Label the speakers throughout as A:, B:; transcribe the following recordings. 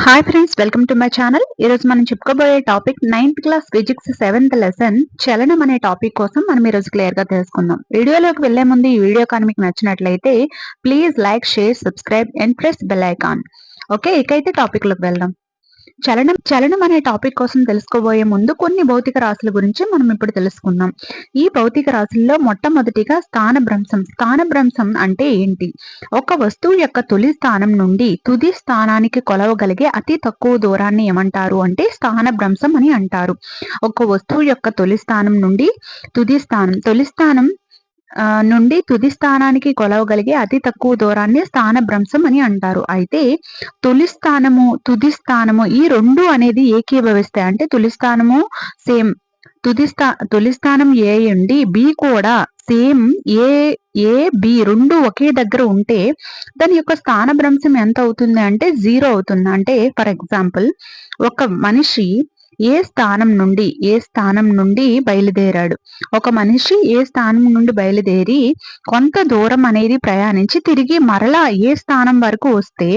A: Hi friends, welcome to my channel. ఈరోజు మనం చెప్పుకోబోయే topic 9th class physics 7th lesson చలనం అనే టాపిక్ కోసం మనం ఈరోజు క్లియర్ గా తెలుసుకుందాం. వీడియోలోకి వెళ్లే ముందు ఈ వీడియో కానీ మీకు నచ్చినట్లయితే please like, share, subscribe and press bell icon. Okay, ఇకైతే టాపిక్ లోకి వెళ్దాం. చలనం అనే టాపిక్ కోసం తెలుసుకోబోయే ముందు కొన్ని భౌతిక రాశుల గురించి మనం ఇప్పుడు తెలుసుకుందాం. ఈ భౌతిక రాశుల్లో మొట్టమొదటిగా స్థానభ్రంశం అంటే ఏంటి? ఒక వస్తువు యొక్క తొలి స్థానం నుండి తుది స్థానానికి కొలవగలిగే అతి తక్కువ దూరాన్ని ఏమంటారు అంటే స్థానభ్రంశం అని అంటారు. ఒక వస్తువు యొక్క తొలి స్థానం నుండి తొలి స్థానం నుండి తుది స్థానానికి కొలవగలిగే అతి తక్కువ దూరాన్ని స్థానభ్రంశం అని అంటారు. అయితే తొలి స్థానము, తుది స్థానము ఈ రెండు అనేది ఏకీభవిస్తాయి. అంటే తొలి స్థానము సేమ్, తొలి స్థానం ఏ అండి, బి కూడా సేమ్, ఏ బి రెండు ఒకే దగ్గర ఉంటే దాని యొక్క స్థానభ్రంశం ఎంత అవుతుంది అంటే 0 అవుతుంది. అంటే ఫర్ ఎగ్జాంపుల్, ఒక మనిషి ఏ స్థానం నుండి బయలుదేరాడు. ఒక మనిషి ఏ స్థానం నుండి బయలుదేరి కొంత దూరం అనేది ప్రయాణించి తిరిగి మరలా ఏ స్థానం వరకు వస్తే,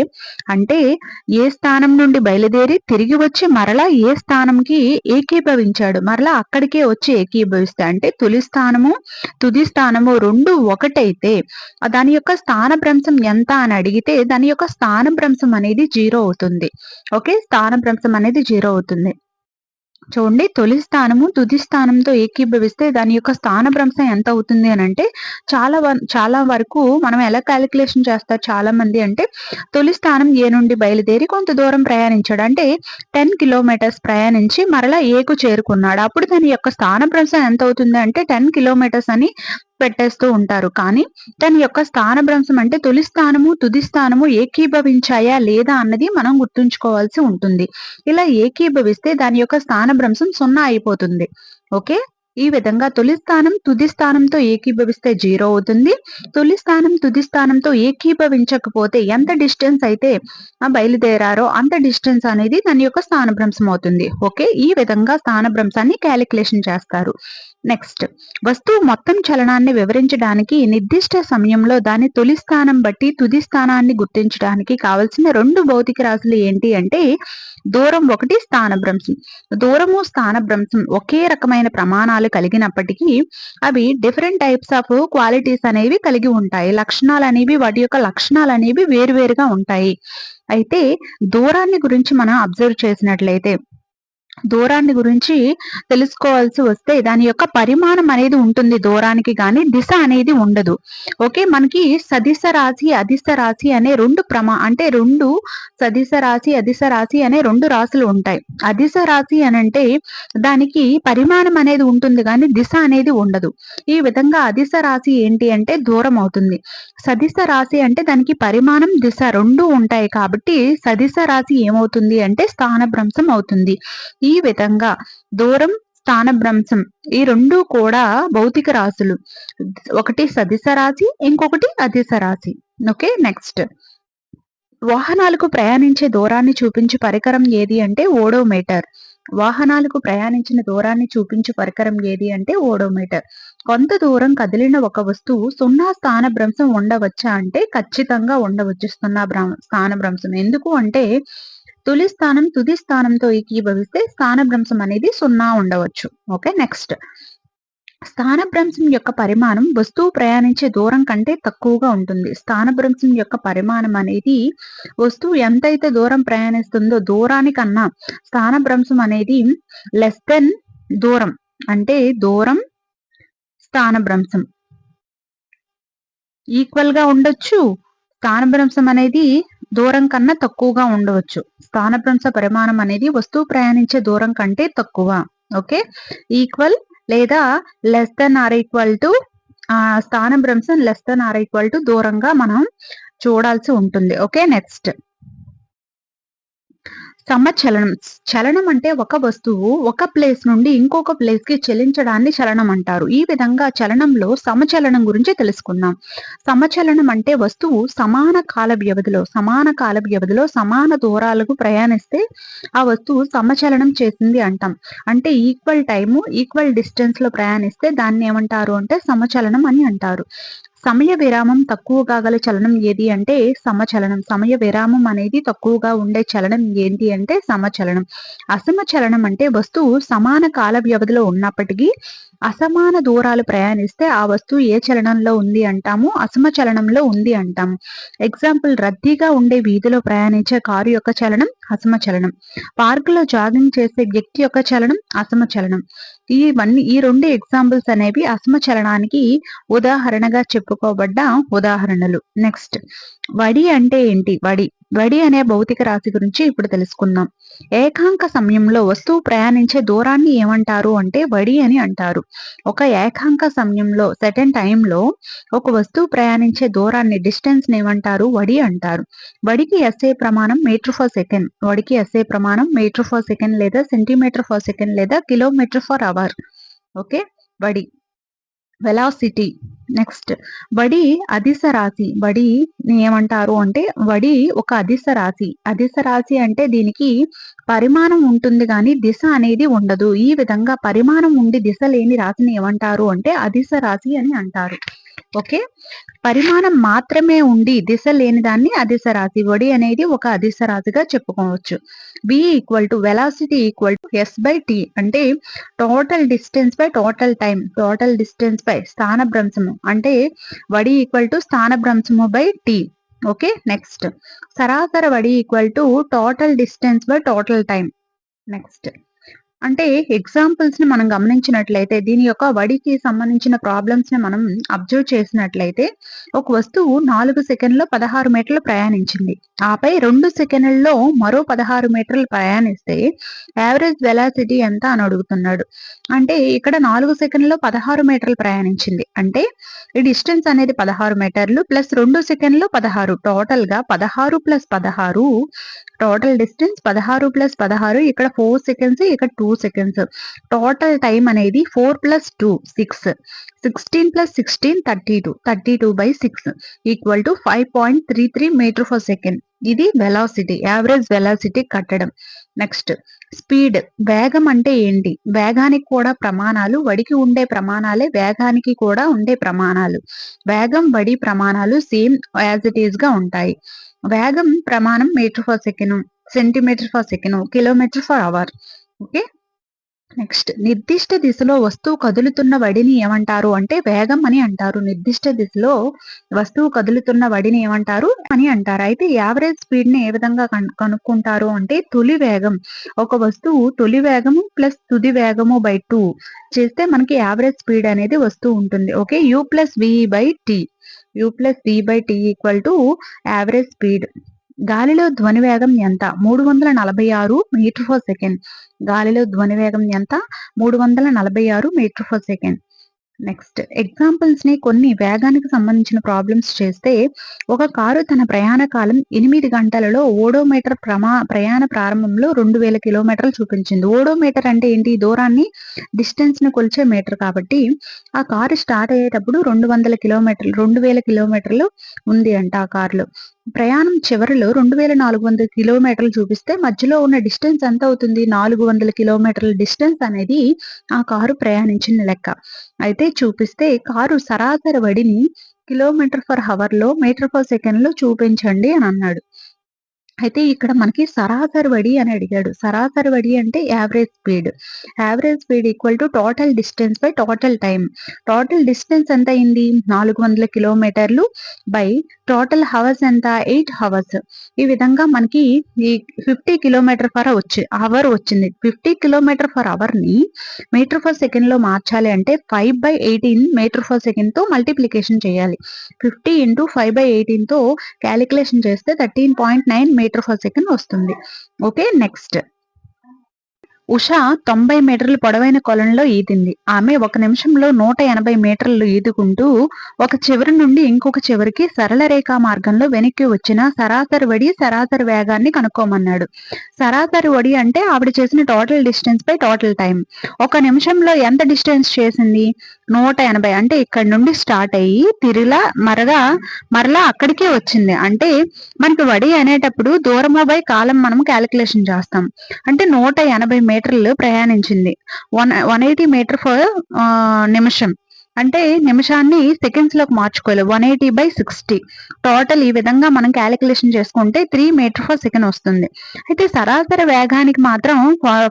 A: అంటే ఏ స్థానం నుండి బయలుదేరి తిరిగి వచ్చి మరలా ఏ స్థానంకి ఏకీభవించాడు, మరలా అక్కడికే వచ్చి ఏకీభవిస్తే, అంటే తొలి స్థానము తుది స్థానము రెండు ఒకటైతే దాని యొక్క స్థానభ్రంశం ఎంత అని అడిగితే దాని యొక్క స్థానభ్రంశం అనేది 0 అవుతుంది. ఓకే, స్థానభ్రంశం అనేది 0 అవుతుంది. చూడండి, తొలి స్థానము తుది స్థానంతో ఏకీభవిస్తే దాని యొక్క స్థానభ్రంశం ఎంత అవుతుంది అని అంటే చాలా వరకు మనం ఎలా క్యాలిక్యులేషన్ చేస్తారు చాలా మంది అంటే, తొలి స్థానం ఏ నుండి బయలుదేరి కొంత దూరం ప్రయాణించాడు, అంటే 10 కిలోమీటర్స్ ప్రయాణించి మరలా ఏకు చేరుకున్నాడు. అప్పుడు దాని యొక్క స్థానభ్రంశం ఎంత అవుతుంది అంటే 10 కిలోమీటర్స్ అని పెట్టేస్తూ ఉంటారు. కానీ దాని యొక్క స్థానభ్రంశం అంటే తొలి స్థానము తుది స్థానము ఏకీభవించాయా లేదా అన్నది మనం గుర్తుంచుకోవాల్సి ఉంటుంది. ఇలా ఏకీభవిస్తే దాని యొక్క స్థానభ్రంశం 0 అయిపోతుంది. ఓకే, ఈ విధంగా తొలి స్థానం తుది స్థానంతో ఏకీభవిస్తే 0 అవుతుంది. తొలి స్థానం తుది స్థానంతో ఏకీభవించకపోతే ఎంత డిస్టెన్స్ అయితే బయలుదేరారో అంత డిస్టెన్స్ అనేది దాని యొక్క స్థానభ్రంశం అవుతుంది. ఓకే, ఈ విధంగా స్థానభ్రంశాన్ని క్యాలిక్యులేషన్ చేస్తారు. నెక్స్ట్, వస్తువు మొత్తం చలనాన్ని వివరించడానికి నిర్దిష్ట సమయంలో దాని తొలి స్థానం బట్టి తుది స్థానాన్ని గుర్తించడానికి కావలసిన రెండు భౌతిక రాశులు ఏంటి అంటే దూరం ఒకటి, స్థానభ్రంశం. దూరము స్థానభ్రంశం ఒకే రకమైన ప్రమాణాలు కలిగినప్పటికీ అవి డిఫరెంట్ టైప్స్ ఆఫ్ క్వాలిటీస్ అనేవి కలిగి ఉంటాయి. వాటి యొక్క లక్షణాలు అనేవి వేరువేరుగా ఉంటాయి. అయితే దూరాన్ని గురించి మనం అబ్జర్వ్ చేసినట్లయితే, దూరాన్ని గురించి తెలుసుకోవాల్సి వస్తే దాని యొక్క పరిమాణం అనేది ఉంటుంది దూరానికి, కానీ దిశ అనేది ఉండదు. ఓకే, మనకి సదిశ రాశి, అదిశ రాశి అనే రెండు సదిశ రాశి, అదిశ రాశి అనే రెండు రాశులు ఉంటాయి. అదిశ రాశి అని అంటే దానికి పరిమాణం అనేది ఉంటుంది కానీ దిశ అనేది ఉండదు. ఈ విధంగా అదిశ రాశి ఏంటి అంటే దూరం అవుతుంది. సదిశ రాశి అంటే దానికి పరిమాణం, దిశ రెండు ఉంటాయి కాబట్టి సదిశ రాశి ఏమవుతుంది అంటే స్థానభ్రంశం అవుతుంది. ఈ విధంగా దూరం, స్థానభ్రంశం ఈ రెండు కూడా భౌతిక రాశులు. ఒకటి సదిశ రాశి, ఇంకొకటి అదిశ రాశి. ఓకే, నెక్స్ట్, వాహనాలకు ప్రయాణించే దూరాన్ని చూపించే పరికరం ఏది అంటే ఓడోమీటర్. వాహనాలకు ప్రయాణించిన దూరాన్ని చూపించే పరికరం ఏది అంటే ఓడోమీటర్. కొంత దూరం కదిలిన ఒక వస్తువు 0 స్థానభ్రంశం ఉండవచ్చా అంటే ఖచ్చితంగా ఉండవచ్చు స్థానభ్రంశం. ఎందుకు అంటే తొలి స్థానం తుది స్థానంతో ఏకీభవిస్తే స్థానభ్రంశం అనేది 0 ఉండవచ్చు. ఓకే, నెక్స్ట్, స్థానభ్రంశం యొక్క పరిమాణం వస్తువు ప్రయాణించే దూరం కంటే తక్కువగా ఉంటుంది. స్థానభ్రంశం యొక్క పరిమాణం అనేది వస్తువు ఎంతైతే దూరం ప్రయాణిస్తుందో దూరానికన్నా స్థానభ్రంశం అనేది లెస్ దెన్ దూరం, అంటే దూరం స్థానభ్రంశం ఈక్వల్ గా ఉండొచ్చు, స్థానభ్రంశం అనేది దూరం కన్నా తక్కువగా ఉండవచ్చు. స్థానభ్రంశ పరిమాణం అనేది వస్తువు ప్రయాణించే దూరం కంటే తక్కువ. ఓకే, ఈక్వల్ లేదా less than or equal to స్థానభ్రంశం less than or equal to దూరంగా మనం చూడాల్సి ఉంటుంది. ఓకే, నెక్స్ట్, సమచలనం. చలనం అంటే ఒక వస్తువు ఒక ప్లేస్ నుండి ఇంకొక ప్లేస్ కి చలించడాన్ని చలనం అంటారు. ఈ విధంగా చలనంలో సమచలనం గురించి తెలుసుకుందాం. సమచలనం అంటే వస్తువు సమాన కాల వ్యవధిలో సమాన దూరాలకు ప్రయాణిస్తే ఆ వస్తువు సమచలనం చేసింది అంటాం. అంటే ఈక్వల్ టైము ఈక్వల్ డిస్టెన్స్ లో ప్రయాణిస్తే దాన్ని ఏమంటారు అంటే సమచలనం అని అంటారు. సమయ విరామం తక్కువగా గల చలనం ఏది అంటే సమచలనం. సమయ విరామం అనేది తక్కువగా ఉండే చలనం ఏంటి అంటే సమచలనం. అసమచలనం అంటే వస్తువు సమాన కాల వ్యవధిలో ఉన్నప్పటికీ అసమాన దూరాలు ప్రయాణిస్తే ఆ వస్తువు ఏ చలనంలో ఉంది అంటాము? అసమచలనంలో ఉంది అంటాము. ఎగ్జాంపుల్, రద్దీగా ఉండే వీధిలో ప్రయాణించే కారు యొక్క చలనం అసమచలనం. పార్కులో జాగింగ్ చేసే వ్యక్తి యొక్క చలనం అసమచలనం. ఈ రెండు ఎగ్జాంపుల్స్ అనేవి అసమచలనానికి ఉదాహరణగా చెప్పుకోబడ్డ ఉదాహరణలు. నెక్స్ట్, వడి అంటే ఏంటి? వడి అనే భౌతిక రాశి గురించి ఇప్పుడు తెలుసుకుందాం. ఏకాంక సమయంలో వస్తువు ప్రయాణించే దూరాన్ని ఏమంటారు అంటే వడి అని అంటారు. ఒక ఏకాంక సమయంలో సెటన్ టైంలో ఒక వస్తువు ప్రయాణించే దూరాన్ని డిస్టెన్స్ ఏమంటారు? వడి అంటారు. వడికి ఎస్ఐ ప్రమాణం మీటర్ ఫర్ సెకండ్. వడికి ఎస్ఐ ప్రమాణం మీటర్ ఫర్ సెకండ్ లేదా సెంటీమీటర్ ఫర్ సెకండ్ లేదా కిలోమీటర్ ఫర్ అవర్. ఓకే, వడి. వెలాసిటీ. నెక్స్ట్, వడి అదిశ రాశి. వడి ఏమంటారు అంటే వడి ఒక అదిశ రాశి. అదిశ రాశి అంటే దీనికి పరిమాణం ఉంటుంది కానీ దిశ అనేది ఉండదు. ఈ విధంగా పరిమాణం ఉండి దిశ లేని రాశిని ఏమంటారు అంటే అదిశ రాశి అని అంటారు. ఓకే, పరిమాణం మాత్రమే ఉండి దిశ లేని దాన్ని అదిశ రాశి. వడి అనేది ఒక అదిశ రాశిగా చెప్పుకోవచ్చు. v equal to velocity equal to S by T అంటే total distance by total time. Total distance by స్థానభ్రంశము అంటే వడి ఈక్వల్ టు స్థానభ్రంశము బై టీ. ఓకే, నెక్స్ట్, సరాసరి వడి equal to total distance by total time. Next, అంటే examples ని మనం గమనించినట్లయితే దీని యొక్క వడికి సంబంధించిన ప్రాబ్లమ్స్ ని మనం అబ్జర్వ్ చేసినట్లయితే ఒక వస్తువు 4 సెకండ్లో 16 మీటర్లు ప్రయాణించింది. ఆపై 2 సెకండ్లలో మరో 16 మీటర్లు ప్రయాణిస్తే యావరేజ్ వెలాసిటీ ఎంత అని అడుగుతున్నాడు. అంటే ఇక్కడ 4 సెకండ్లో 16 మీటర్లు ప్రయాణించింది అంటే ఈ డిస్టెన్స్ అనేది 16 మీటర్లు ప్లస్ 2 సెకండ్లో 16, టోటల్ గా 16 ప్లస్ 16, టోటల్ డిస్టెన్స్ 16 ప్లస్ 16, ఇక్కడ 4 సెకండ్స్, ఇక్కడ 2 సెకండ్స్. టోటల్ టైం అనేది 4 plus 2 6, 16 plus 16 32, 32 by 6 equal to 5.33 metre per second. ఇది వెలాసిటీ, యావరేజ్ వెలాసిటీ కట్టడం. Next, speed. వేగం అంటే ఏంటి? వేగానికి కూడా ప్రమాణాలు, వడికి ఉండే ప్రమాణాలే వేగానికి కూడా ఉండే ప్రమాణాలు. వేగం, వడి ప్రమాణాలు సేమ్ యాజ్ ఇట్ ఈస్ గా ఉంటాయి. వేగం ప్రమాణం metre per second, centimetre per second, kilometre per hour. Okay, next, నిర్దిష్ట దిశలో వస్తువు కదులుతున్న వడిని ఏమంటారు అంటే వేగం అని అంటారు. నిర్దిష్ట దిశలో వస్తువు కదులుతున్న వడిని ఏమంటారు అని అంటారు. అయితే యావరేజ్ స్పీడ్ ని ఏ విధంగా కనుక్కుంటారు అంటే తొలి వేగం, ఒక వస్తువు తొలి వేగము ప్లస్ తుది వేగము బై 2 చేస్తే మనకి యావరేజ్ స్పీడ్ అనేది వస్తూ ఉంటుంది. Okay, u plus v by T. u plus v by T equal to average speed. గాలిలో ధ్వని వేగం ఎంత? 346 మీటర్ ఫర్ సెకండ్. గాలిలో ధ్వని వేగం ఎంత? 346 metre per second. Next, examples ని కొన్ని వేగానికి సంబంధించిన ప్రాబ్లమ్స్ చేస్తే ఒక కారు తన ప్రయాణ కాలం 8 గంటలలో ఓడోమీటర్ ప్రయాణ ప్రారంభంలో 2000 కిలోమీటర్లు చూపించింది. ఓడోమీటర్ అంటే ఏంటి? దూరాన్ని, డిస్టెన్స్ ను కొలిచే మీటర్. కాబట్టి ఆ కారు స్టార్ట్ అయ్యేటప్పుడు 2000 కిలోమీటర్లు ఉంది అంట ఆ కారులో. ప్రయాణం చివరిలో 2400 కిలోమీటర్లు చూపిస్తే మధ్యలో ఉన్న డిస్టెన్స్ ఎంత అవుతుంది? 400 కిలోమీటర్ల డిస్టెన్స్ అనేది ఆ కారు ప్రయాణించిన లెక్క. అయితే చూపిస్తే కారు సరాసరి వడిని కిలోమీటర్ ఫర్ అవర్ లో, మీటర్ ఫర్ సెకండ్ లో చూపించండి అని అన్నాడు. అయితే ఇక్కడ మనకి సరాసరి వడి అని అడిగాడు. సరాసరి వడి అంటే average speed. Average speed equal to total distance by total time. Total distance ఎంత అయింది? 400 కిలోమీటర్లు బై టోటల్ హవర్స్ ఎంత? 8 హవర్స్. ఈ విధంగా మనకి ఈ 50 కిలోమీటర్ ఫర్ అవర్ వచ్చింది. 50 కిలోమీటర్ ఫర్ అవర్ ని మీటర్ ఫర్ సెకండ్ లో మార్చాలి అంటే 5/18 మీటర్ ఫర్ సెకండ్ తో మల్టిప్లికేషన్ చేయాలి. 50 ఇంటూ 5/18 తో క్యాలిక్యులేషన్ చేస్తే 13.9 మీటర్ ఫర్ సెకండ్ వస్తుంది. ఓకే, నెక్స్ట్, ఉష 90 మీటర్ల పొడవైన కొలంలో ఈదింది. ఆమె 1 నిమిషంలో 180 మీటర్లు ఈదుకుంటూ ఒక చివరి నుండి ఇంకొక చివరికి సరళ రేఖా మార్గంలో వెనక్కి వచ్చిన సరాసరి వడి, సరాసరి వేగాన్ని కనుక్కోమన్నాడు. సరాసరి వడి అంటే ఆవిడ చేసిన total distance by total time. 1 నిమిషంలో ఎంత డిస్టెన్స్ చేసింది? 180. అంటే ఇక్కడ నుండి స్టార్ట్ అయ్యి తిరిలా మరలా అక్కడికే వచ్చింది. అంటే మనకి వడి అనేటప్పుడు దూరము బై కాలం మనం క్యాలిక్యులేషన్ చేస్తాం. అంటే 180 మీటర్లు ప్రయాణించింది. 180 మీటర్ ఫర్ నిమిషం అంటే నిమిషాన్ని సెకండ్స్ లోకి మార్చుకోవాలి. 180/60 టోటల్ ఈ విధంగా మనం క్యాలిక్యులేషన్ చేసుకుంటే 3 మీటర్ పర్ సెకండ్ వస్తుంది. అయితే సరాసరి వేగానికి మాత్రం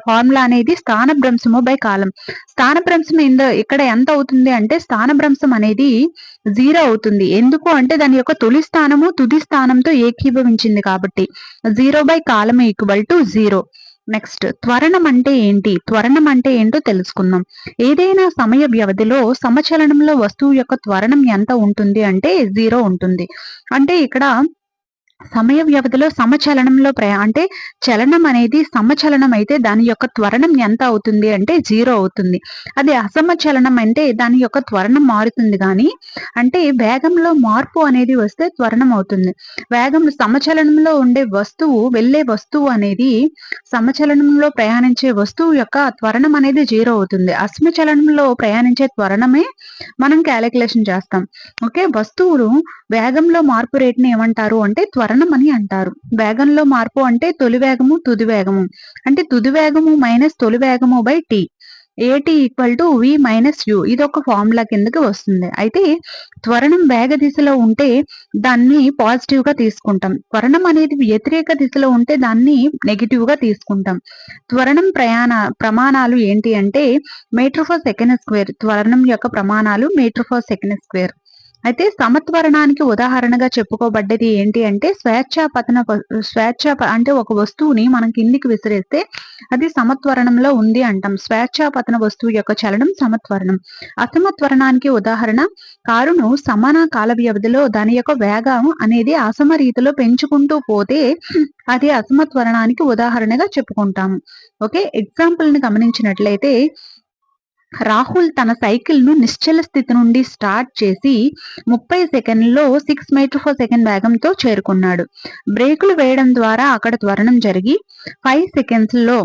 A: ఫార్ములా అనేది స్థానభ్రంశము బై కాలం. స్థానభ్రంశం ఇక్కడ ఎంత అవుతుంది అంటే స్థానభ్రంశం అనేది 0 అవుతుంది. ఎందుకు అంటే దాని యొక్క తొలి స్థానము తుది స్థానంతో ఏకీభవించింది కాబట్టి 0 కాలం ఈక్వల్ టు 0. నెక్స్ట్ త్వరణం అంటే ఏంటి? త్వరణం అంటే ఏంటో తెలుసుకుందాం. ఏదైనా సమయ వ్యవధిలో సమచలనంలో వస్తువు యొక్క త్వరణం ఎంత ఉంటుంది అంటే 0 ఉంటుంది. అంటే ఇక్కడ సమయ వ్యవధిలో సమచలనంలో అంటే చలనం అనేది సమచలనం అయితే దాని యొక్క త్వరణం ఎంత అవుతుంది అంటే 0 అవుతుంది. అది అసమచలనం అంటే దాని యొక్క త్వరణం మారుతుంది కానీ అంటే వేగంలో మార్పు అనేది వస్తే త్వరణం అవుతుంది. వేగంలో సమచలనంలో ఉండే వస్తువు వెళ్ళే వస్తువు అనేది సమచలనంలో ప్రయాణించే వస్తువు యొక్క త్వరణం అనేది 0 అవుతుంది. అసమచలనంలో ప్రయాణించే త్వరణమే మనం క్యాలిక్యులేషన్ చేస్తాం. ఓకే, వస్తువులు వేగంలో మార్పు రేటుని ఏమంటారు అంటే త్వరణం అని అంటారు. వేగంలో మార్పు అంటే తొలి వేగము తుది వేగము అంటే తుది వేగము మైనస్ తొలి వేగము by T. A T equal to V minus U. ఇది ఒక ఫార్ములా కిందకి వస్తుంది. అయితే త్వరణం వేగ దిశలో ఉంటే దాన్ని పాజిటివ్ గా తీసుకుంటాం. త్వరణం అనేది వ్యతిరేక దిశలో ఉంటే దాన్ని నెగిటివ్ గా తీసుకుంటాం. త్వరణం ప్రమాణాలు ఏంటి అంటే మీటర్ ఫర్ సెకండ్ స్క్వేర్. త్వరణం యొక్క ప్రమాణాలు మీటర్ ఫర్ సెకండ్ స్క్వేర్. అయితే సమత్వరణానికి ఉదాహరణగా చెప్పుకోబడ్డది ఏంటి అంటే అంటే ఒక వస్తువుని మనం కిందికి విసిరేస్తే అది సమత్వరణంలో ఉంది అంటాం. స్వేచ్ఛాపతన వస్తువు యొక్క చలనం సమత్వరణం. అసమత్వరణానికి ఉదాహరణ కారును సమాన కాల వ్యవధిలో దాని యొక్క వేగం అనేది అసమ రీతిలో పెంచుకుంటూ పోతే అది అసమత్వరణానికి ఉదాహరణగా చెప్పుకుంటాము. ఓకే, ఎగ్జాంపుల్ ని గమనించినట్లయితే రాహుల్ తన సైకిల్ ను నిశ్చల స్థితి నుండి స్టార్ట్ చేసి 30 సెకండ్లలో 6 మీటర్ పర్ సెకండ్ వేగంతో చేరుకున్నాడు. బ్రేకులు వేయడం ద్వారా అక్కడ త్వరణం జరిగి 5 సెకండ్స్ లో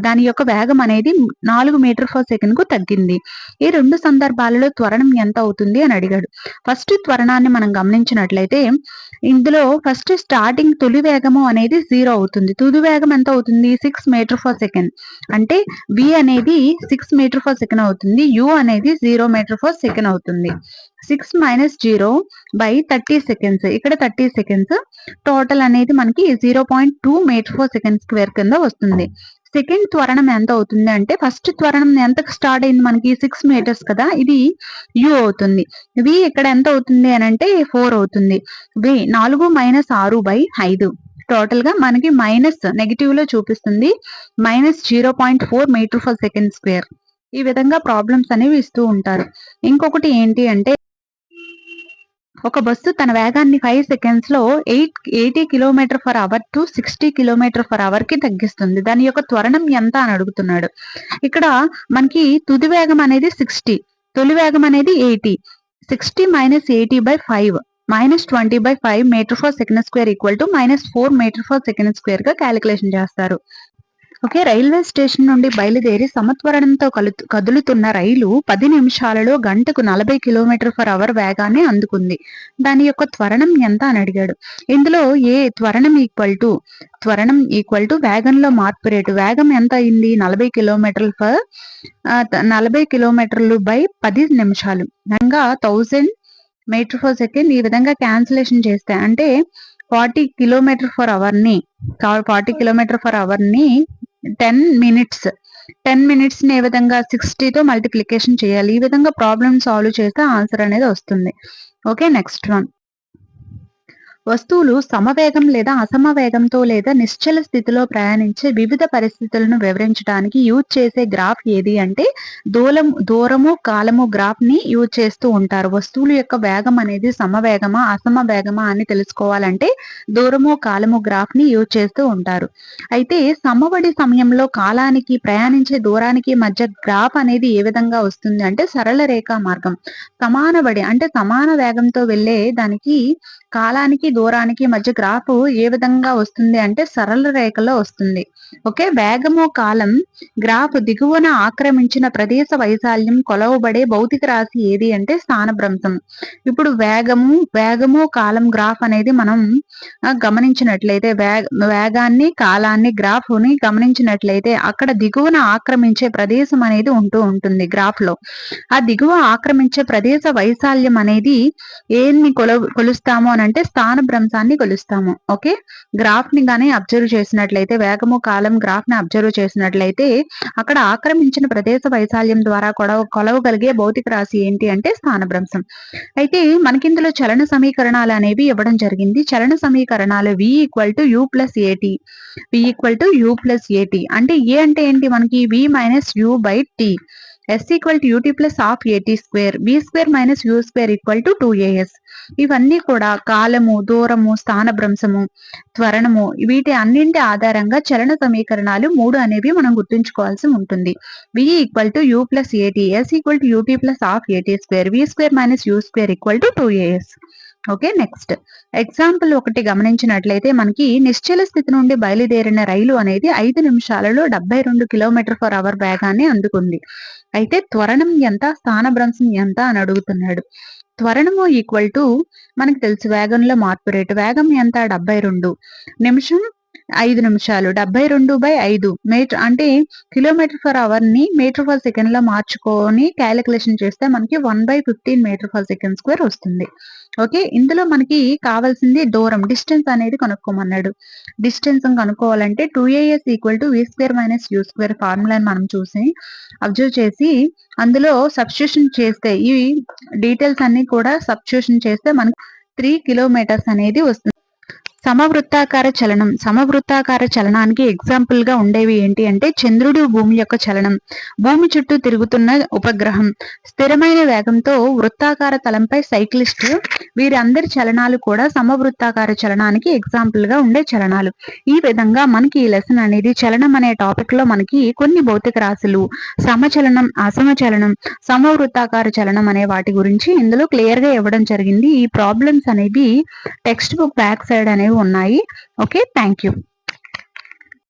A: దాని యొక్క వేగం అనేది 4 మీటర్ పర్ సెకండ్ కు తగ్గింది. ఈ రెండు సందర్భాలలో త్వరణం ఎంత అవుతుంది అని అడిగాడు. ఫస్ట్ త్వరణాన్ని మనం గమనించినట్లయితే ఇందులో ఫస్ట్ స్టార్టింగ్ తొలి వేగము అనేది 0 అవుతుంది. తుది వేగం ఎంత అవుతుంది 6 మీటర్ పర్ సెకండ్. అంటే v అనేది 6 మీటర్ పర్ సెకండ్ అవుతుంది. u అనేది 0 మీటర్ పర్ సెకండ్ అవుతుంది. 6 మైనస్ 0 బై 30 సెకండ్స్. ఇక్కడ 30 సెకండ్స్ టోటల్ అనేది మనకి 0.2 మీటర్ పర్ సెకండ్ స్క్వేర్ కింద వస్తుంది. సెకండ్ త్వరణం ఎంత అవుతుంది అంటే ఫస్ట్ త్వరణం ఎంత స్టార్ట్ అయింది మనకి 6 మీటర్స్ కదా, ఇది u అవుతుంది. v ఇక్కడ ఎంత అవుతుంది అని అంటే 4 అవుతుంది. v 4 మైనస్ 6 బై 5 టోటల్ గా మనకి మైనస్ నెగిటివ్ లో చూపిస్తుంది. Minus 0.4 metre per second square. ఈ విధంగా ప్రాబ్లమ్స్ అనేవి ఇస్తూ ఉంటారు. ఇంకొకటి ఏంటి అంటే ఒక బస్సు తన వేగాన్ని 5 సెకండ్స్ లో 80 kilometre per hour to 60 kilometre per hour కి తగ్గిస్తుంది. దాని యొక్క త్వరణం ఎంత అని అడుగుతున్నాడు. ఇక్కడ మనకి తుది వేగం అనేది 60, తొలి వేగం అనేది 80. 60 minus 80/5 minus 20/5 metre per second square equal to minus 4 metre per second square గా క్యాలిక్యులేషన్ చేస్తారు. ఓకే, రైల్వే స్టేషన్ నుండి బయలుదేరి సమత్వరణంతో కదులుతున్న రైలు 10 నిమిషాలలో గంటకు 40 కిలోమీటర్ పర్ అవర్ వేగాన్ని అందుకుంది. దాని యొక్క త్వరణం ఎంత అని అడిగాడు. ఇందులో త్వరణం ఈక్వల్ టు వేగంలో మార్పు రేటు. వేగం ఎంత అయింది 40 కిలోమీటర్లు 40 కిలోమీటర్లు బై 10 నిమిషాలు అనగా 1000 మీటర్ పర్ సెకండ్. ఈ విధంగా క్యాన్సిలేషన్ చేస్తే అంటే 40 కిలోమీటర్ పర్ అవర్ ని 10 మినిట్స్ ని ఏ విధంగా 60 తో మల్టిప్లికేషన్ చేయాలి. ఈ విధంగా ప్రాబ్లమ్ సాల్వ్ చేస్తే ఆన్సర్ అనేది వస్తుంది. Okay, next one. వస్తువులు సమవేగం లేదా అసమవేగంతో లేదా నిశ్చల స్థితిలో ప్రయాణించే వివిధ పరిస్థితులను వివరించడానికి యూజ్ చేసే గ్రాఫ్ ఏది అంటే దూరము కాలము గ్రాఫ్ ని యూజ్ చేస్తూ ఉంటారు. వస్తువుల యొక్క వేగం అనేది సమవేగమా అసమవేగమా అని తెలుసుకోవాలంటే దూరము కాలము గ్రాఫ్ ని యూజ్ చేస్తూ ఉంటారు. అయితే సమవడి సమయంలో కాలానికి ప్రయాణించే దూరానికి మధ్య గ్రాఫ్ అనేది ఏ విధంగా వస్తుంది అంటే సరళ రేఖా మార్గం. సమాన వడి అంటే సమాన వేగంతో వెళ్లే దానికి కాలానికి దూరానికి మధ్య గ్రాఫ్ ఏ విధంగా వస్తుంది అంటే సరళ రేఖలో వస్తుంది. ఓకే, వేగము కాలం గ్రాఫ్ దిగువన ఆక్రమించిన ప్రదేశ వైశాల్యం కొలవబడే భౌతిక రాశి ఏది అంటే స్థానభ్రంశం. ఇప్పుడు వేగము కాలం గ్రాఫ్ అనేది మనం గమనించినట్లయితే వేగాన్ని కాలాన్ని గ్రాఫ్ ని గమనించినట్లయితే అక్కడ దిగువన ఆక్రమించే ప్రదేశం అనేది ఉంటుంది గ్రాఫ్ లో. ఆ దిగువ ఆక్రమించే ప్రదేశ వైశాల్యం అనేది ఏన్ని కొలుస్తాము అని అంటే స్థానభ్రంశాన్ని కొలుస్తాము. ఓకే, గ్రాఫ్ ని గానీ అబ్జర్వ్ చేసినట్లయితే వేగము కాలం గ్రాఫ్ ని అబ్జర్వ్ చేసినట్లయితే అక్కడ ఆక్రమించిన ప్రదేశ వైశాల్యం ద్వారా కొలవగలిగే భౌతిక రాశి ఏంటి అంటే స్థానభ్రంశం. అయితే మనకి ఇందులో చలన సమీకరణాలు అనేవి ఇవ్వడం జరిగింది. చలన సమీకరణాలు v = u + at, v = u + at అంటే ఏ అంటే ఏంటి మనకి v - u / t, s = ut + ½ at², v² - u² = 2as. ఇవన్నీ కూడా కాలము, దూరము, స్థానభ్రంశము, త్వరణము వీటి అన్నింటి ఆధారంగా చలన సమీకరణాలు 3 అనేవి మనం గుర్తుంచుకోవాల్సి ఉంటుంది. v = u + at, s = ut + ½ at², v² - u² = 2as. Okay, next example 1 గమనించినట్లయితే మనకి నిశ్చల స్థితి నుండి బయలుదేరిన రైలు అనేది 5 నిమిషాలలో 72 km/h వేగాన్ని అందుకుంది. అయితే త్వరణం ఎంత, స్థానభ్రంశం ఎంత అని అడుగుతున్నాడు. త్వరణము మనకి తెలుసు వేగంలో మార్పు రేటు. వేగం ఎంత 72, నిమిషం 5 నిమిషాలు, 72/5 మీటర్ అంటే km/h ని m/s లో మార్చుకొని క్యాలిక్యులేషన్ చేస్తే మనకి 1/15 m/s² వస్తుంది. ఓకే, ఇందులో మనకి కావాల్సింది దూరం, డిస్టెన్స్ అనేది కనుక్కోమన్నాడు. డిస్టెన్స్ కనుక్కోవాలంటే 2as = v² - u² ఫార్ములాని మనం చూసి అబ్జర్వ్ చేసి అందులో సబ్స్టిట్యూషన్ చేస్తే ఈ డీటెయిల్స్ అన్ని కూడా సబ్స్టిట్యూషన్ చేస్తే మనకి 3 కిలోమీటర్స్ అనేది వస్తుంది. సమవృత్తాకార చలనం. సమవృత్తాకార చలనానికి ఎగ్జాంపుల్ గా ఉండేవి ఏంటి అంటే చంద్రుడు, భూమి యొక్క చలనం, భూమి చుట్టూ తిరుగుతున్న ఉపగ్రహం, స్థిరమైన వేగంతో వృత్తాకార తలంపై సైక్లిస్ట్, వీరందరి చలనాలు కూడా సమవృత్తాకార చలనానికి ఎగ్జాంపుల్ గా ఉండే చలనాలు. ఈ విధంగా మనకి ఈ లెసన్ అనేది చలనం అనే టాపిక్ లో మనకి కొన్ని భౌతిక రాశులు, సమచలనం, అసమచలనం, సమవృత్తాకార చలనం అనే వాటి గురించి ఇందులో క్లియర్ గా ఇవ్వడం జరిగింది. ఈ ప్రాబ్లమ్స్ అనేవి టెక్స్ట్ బుక్ బ్యాక్ సైడ్ అనేవి ఉన్నాయి. Okay, thank you.